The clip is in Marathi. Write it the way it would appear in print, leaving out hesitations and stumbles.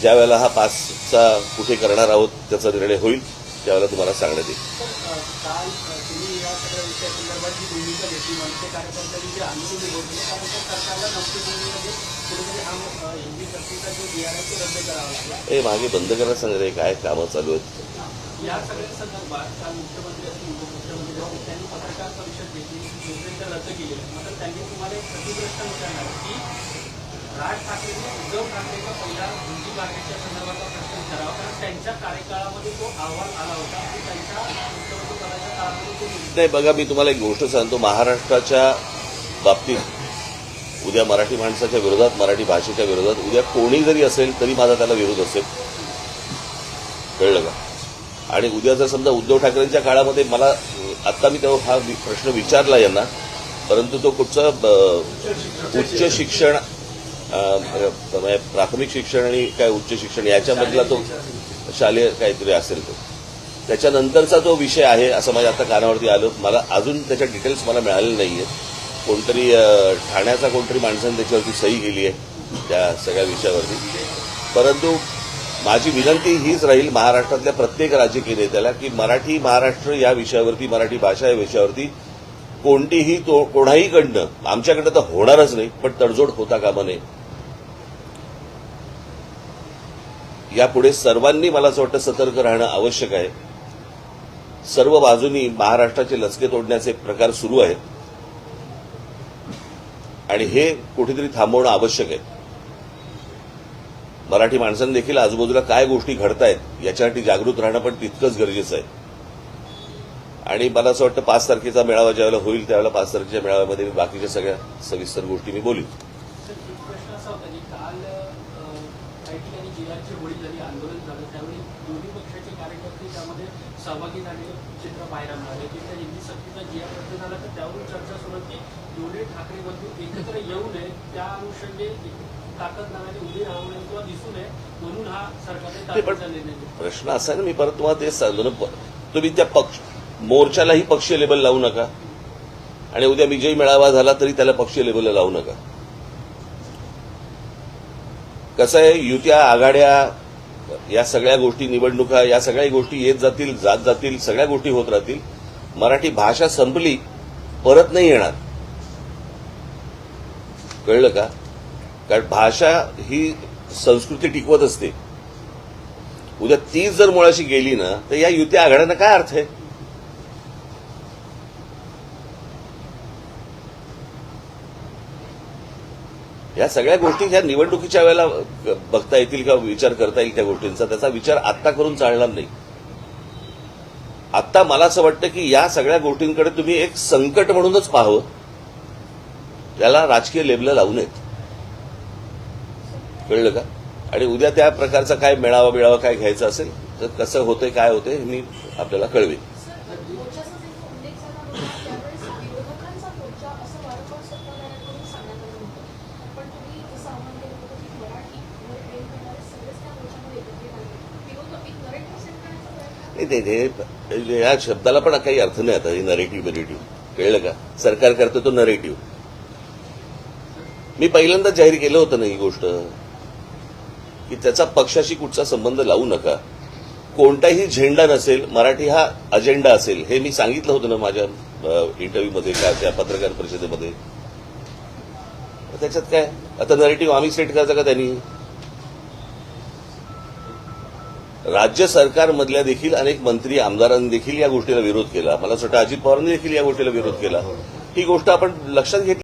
ज्या वेळेला हा पासचा कुठे करणार आहोत त्याचा निर्णय होईल त्यावेळेला तुम्हाला सांगण्यात येईल. काल तुम्ही या सगळ्या विषयासंदर्भात जी भूमिका घेतली मनसे कार्यकर्त्यांनी जे आंदोलन उभवलं कारण त्या सरकारला नमते भूमीमध्ये कुठेतरी हा हिंदी सक्तीचा जो बिआर आहे तो रद्द करावा लागला. हे मागे बंद करायला सांगते काय कामं चालू आहेत. या सगळ्या संदर्भात काल मुख्यमंत्री असतील उपमुख्यमंत्री असतील त्यांनी पत्रकार परिषद घेतली योजनेचं रद्द केलेलं मात्र त्यांनी तुम्हाला एक प्रतिप्रश्न विचारणार की राज ठाकरेंनी उद्धव ठाकरेंचा पहिला हिंदी भाषेच्या संदर्भातला प्रश्न विचारावा कारण त्यांच्या कार्यकाळामध्ये तो अहवाल आला होता आणि त्यांच्या मुख्यमंत्री पदाच्या काळामध्ये तो नाही बघा, मी तुम्हाला एक गोष्ट सांगतो. महाराष्ट्राच्या बाबतीत उद्या मराठी माणसाच्या विरोधात, मराठी भाषेच्या विरोधात उद्या कोणी जरी असेल तरी माझा त्याला विरोध असेल. कळलं का? आणि उद्या जर समजा उद्धव ठाकरेंच्या काळामध्ये मला आत्ता मी तेव्हा हा प्रश्न विचारला यांना, परंतु तो कुठचं उच्च शिक्षण प्राथमिक शिक्षण आणि काय उच्च शिक्षण याच्यामधला तो शालेय काहीतरी असेल तो त्याच्यानंतरचा तो विषय आहे असं माझ्या आता कानावरती आलं. मला अजून त्याच्या डिटेल्स मला मिळालेले नाही आहेत. कोणतरी ठाण्याचा कोणतरी माणसाने त्याच्यावरती सही केली आहे त्या सगळ्या विषयावरती. परंतु माझी विनंती हीच राहील महाराष्ट्रातल्या प्रत्येक राजकीय नेत्याला की मराठी महाराष्ट्र या विषयावरती, मराठी भाषा या विषयावरती कोणतीही कोणाहीकडनं, आमच्याकडनं तर होणारच नाही, पण तडजोड होता कामा नये. यापुढे सर्वांनी मला असं वाटतं सतर्क राहणं आवश्यक आहे. सर्व बाजूनी महाराष्ट्राचे लचके तोडण्याचे प्रकार सुरू आहेत आणि हे कुठेतरी थांबवणं आवश्यक आहे. मराठी माणसांनी देखील आजूबाजूला काय गोष्टी घडतायत याच्यासाठी जागृत राहणं पण तितकंच गरजेचं आहे. आणि मला असं वाटतं 5 तारखेचा मेळावा ज्यावेळेला होईल त्यावेळेला 5 तारखेच्या मेळाव्यामध्ये मी बाकीच्या सगळ्या सविस्तर गोष्टी मी बोलीन. प्रश्न असा होता की काल काही ठिकाणी जिल्ह्याची होळी झाली, आंदोलन झालं, त्यावेळी दोन्ही पक्षाचे कार्यकर्ते त्यामध्ये सहभागी झालेलं चित्र पाहायला मिळालं की त्या हिंदी सक्तीचा जी रद्द झाला तर त्यावरून चर्चा सुरू की दोन्ही ठाकरे बंधू एकत्र येऊ नये, त्या अनुषंगे ताकद नावाने उभी राहू नये किंवा दिसू नये म्हणून हा सरकारने ताकदीचा निर्णय. प्रश्न असा आहे ना, मी परत तुम्हाला तेच सांगतो ना, तुम्ही त्या मोर्चालाही पक्षीय लेबल लावू नका आणि उद्या विजयी मेळावा झाला तरी त्याला पक्षीय लेबल लावू नका. कसं आहे, युत्या, आघाड्या, या सगळ्या गोष्टी, निवडणुका, या सगळ्या गोष्टी येत जातील, जात जातील, सगळ्या गोष्टी होत राहतील. मराठी भाषा संपली, परत नाही येणार. कळलं का? कारण भाषा ही संस्कृती टिकवत असते. उद्या ती जर मुळाशी गेली ना तर या युत्या आघाड्यांना काय अर्थ आहे? या सगळ्या गोष्टी ह्या निवडणुकीच्या वेळेला बघता येतील किंवा विचार करता येईल त्या गोष्टींचा. त्याचा विचार आत्ता करून चालणार नाही. आत्ता मला असं वाटतं की या सगळ्या गोष्टींकडे तुम्ही एक संकट म्हणूनच पाहावं, त्याला राजकीय लेबल लावू नयेत. कळलं का? आणि उद्या त्या प्रकारचा काय मेळावा काय घ्यायचा असेल तर कसं होतंय, काय होतंय हे मी आपल्याला कळवेन. नाही, या शब्दाला पण काही अर्थ नाही आता. हे नरेटिव्ह. कळलं का? सरकार करतो तो नरेटिव्ह. मी पहिल्यांदा जाहीर केलं होतं ना ही गोष्ट की त्याचा पक्षाशी कुठचा संबंध लावू नका. कोणताही झेंडा नसेल, मराठी हा अजेंडा असेल, हे मी सांगितलं होतं ना माझ्या इंटरव्ह्यूमध्ये का त्या पत्रकार परिषदेमध्ये. त्याच्यात काय आता नरेटिव्ह आम्ही सेट करायचा का त्यांनी? राज्य सरकारमधल्या देखील अनेक मंत्री, आमदारांनी देखील या गोष्टीला विरोध केला. मला असं वाटतं अजित पवारांनी देखील या गोष्टीला विरोध केला. ही गोष्ट आपण लक्षात घेतली.